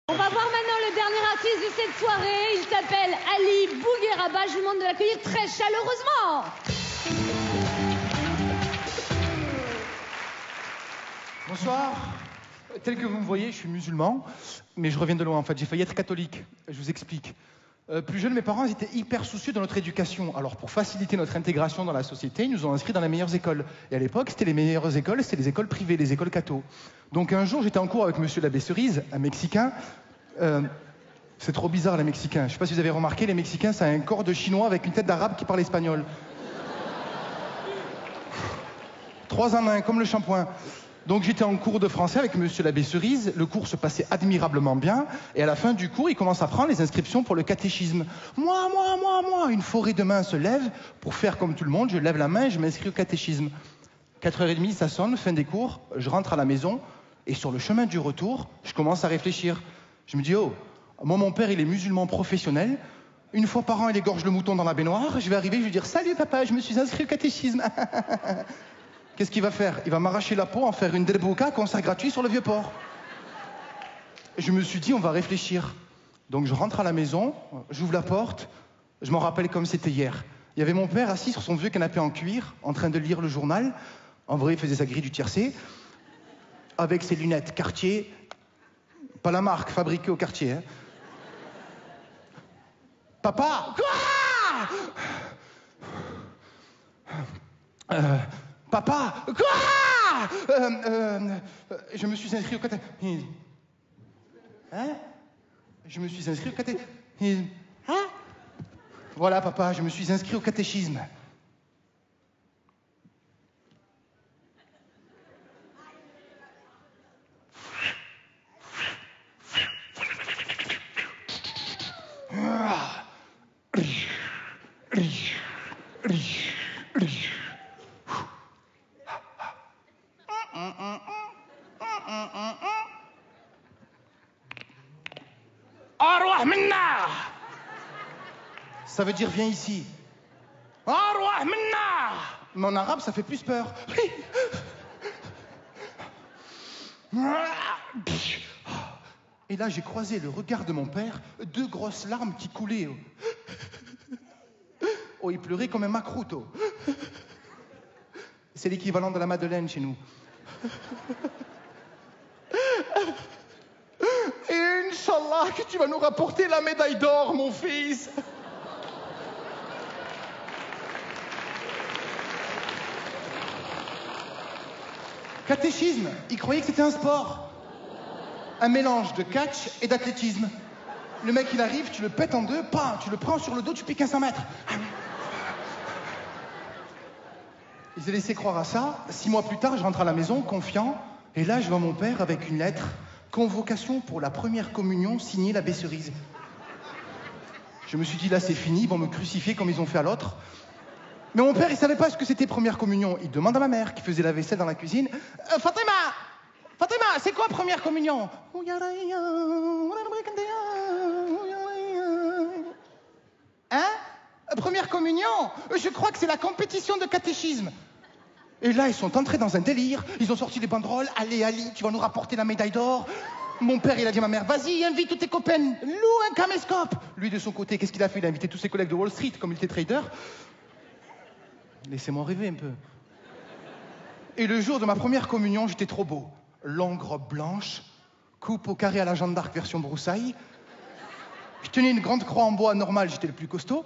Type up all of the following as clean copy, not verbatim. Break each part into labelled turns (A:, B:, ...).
A: On va voir maintenant le dernier artiste de cette soirée. Il s'appelle Ali Bougueraba. Je vous demande de l'accueillir très chaleureusement.
B: Bonsoir. Tel que vous me voyez, je suis musulman, mais je reviens de loin en fait. J'ai failli être catholique. Je vous explique. Plus jeune, mes parents étaient hyper soucieux de notre éducation. Alors pour faciliter notre intégration dans la société, ils nous ont inscrits dans les meilleures écoles. Et à l'époque, c'était les meilleures écoles, c'était les écoles privées, les écoles catho. Donc un jour, j'étais en cours avec monsieur l'abbé Cerise, un Mexicain. C'est trop bizarre les Mexicains. Je sais pas si vous avez remarqué, les Mexicains, ça a un corps de Chinois avec une tête d'Arabe qui parle espagnol. 3 en 1, comme le shampoing. Donc j'étais en cours de français avec monsieur l'abbé Cerise, le cours se passait admirablement bien, et à la fin du cours, il commence à prendre les inscriptions pour le catéchisme. Moi, une forêt de mains se lève, pour faire comme tout le monde, je lève la main et je m'inscris au catéchisme. 4h30, ça sonne, fin des cours, je rentre à la maison, et sur le chemin du retour, je commence à réfléchir. Je me dis, oh, moi mon père il est musulman professionnel, une fois par an il égorge le mouton dans la baignoire, je vais arriver, je vais dire, salut papa, je me suis inscrit au catéchisme. Qu'est-ce qu'il va faire? Il va m'arracher la peau, en faire une delbouka, concert gratuit sur le Vieux-Port. Je me suis dit, on va réfléchir. Donc je rentre à la maison, j'ouvre la porte, je m'en rappelle comme c'était hier. Il y avait mon père assis sur son vieux canapé en cuir, en train de lire le journal. En vrai, il faisait sa grille du tiercé. Avec ses lunettes Cartier. Pas la marque, fabriquée au Cartier. Hein. Papa! Quoi? Papa, quoi? Je me suis inscrit au catéchisme. Hein? Je me suis inscrit au catéchisme. Hein? Voilà, papa, je me suis inscrit au catéchisme. Arwah minna! Ça veut dire viens ici. Arwah minna! Mais en arabe, ça fait plus peur. Et là, j'ai croisé le regard de mon père, 2 grosses larmes qui coulaient. Oh, il pleurait comme un macroute. C'est l'équivalent de la Madeleine chez nous. Et Inch'Allah que tu vas nous rapporter la médaille d'or, mon fils. Catéchisme, il croyait que c'était un sport. Un mélange de catch et d'athlétisme. Le mec, il arrive, tu le pètes en 2, pas, tu le prends sur le dos, tu piques un 100 mètres. Ils ont laissé croire à ça. 6 mois plus tard, je rentre à la maison, confiant, et là, je vois mon père avec une lettre. Convocation pour la première communion signée l'abbé Cerise. Je me suis dit, là, c'est fini, ils vont me crucifier comme ils ont fait à l'autre. Mais mon père, il savait pas ce que c'était première communion. Il demande à ma mère, qui faisait la vaisselle dans la cuisine, Fatima, c'est quoi première communion? Hein? Première communion? Je crois que c'est la compétition de catéchisme. Et là, ils sont entrés dans un délire. Ils ont sorti des banderoles. Allez, Ali, tu vas nous rapporter la médaille d'or. Mon père, il a dit à ma mère, vas-y, invite toutes tes copains. Loue un caméscope. Lui, de son côté, qu'est-ce qu'il a fait? Il a invité tous ses collègues de Wall Street, comme il était trader. Laissez-moi rêver un peu. Et le jour de ma première communion, j'étais trop beau. Longue robe blanche, coupe au carré à la Jeanne d'Arc version broussaille. Je tenais une grande croix en bois normale, j'étais le plus costaud.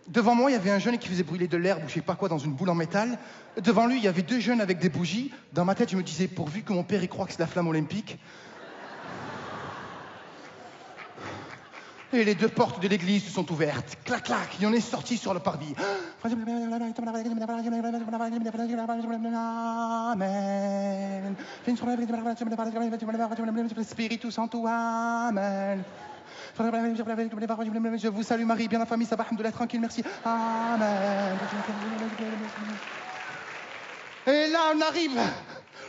B: Devant moi, il y avait un jeune qui faisait brûler de l'herbe ou je sais pas quoi dans une boule en métal. Devant lui, il y avait 2 jeunes avec des bougies. Dans ma tête, je me disais, pourvu que mon père y croit que c'est la flamme olympique. Et les 2 portes de l'église se sont ouvertes. Clac, clac, il en est sorti sur le parvis. Amen. Spiritus Sanctus, Amen. Je vous salue Marie, bien la famille, ça va, alhamdoulilah, tranquille, merci. Amen. Et là, on arrive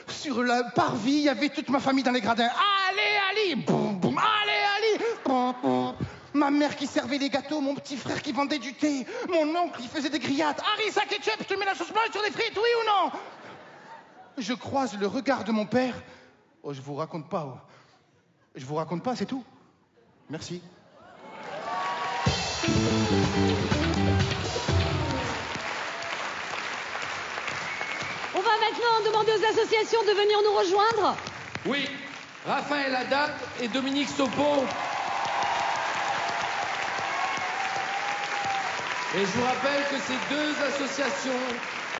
B: sur le parvis, il y avait toute ma famille dans les gradins. Allez, Ali, boum, boum, allez, Ali, boum, boum. Ma mère qui servait les gâteaux, mon petit frère qui vendait du thé, mon oncle qui faisait des grillades. Harissa ketchup, je te mets la sauce blanche sur les frites, oui ou non? Je croise le regard de mon père. Oh, je vous raconte pas, c'est tout. Merci.
A: On va maintenant demander aux associations de venir nous rejoindre.
C: Oui, Raphaël Haddad et Dominique Sopo. Et je vous rappelle que ces deux associations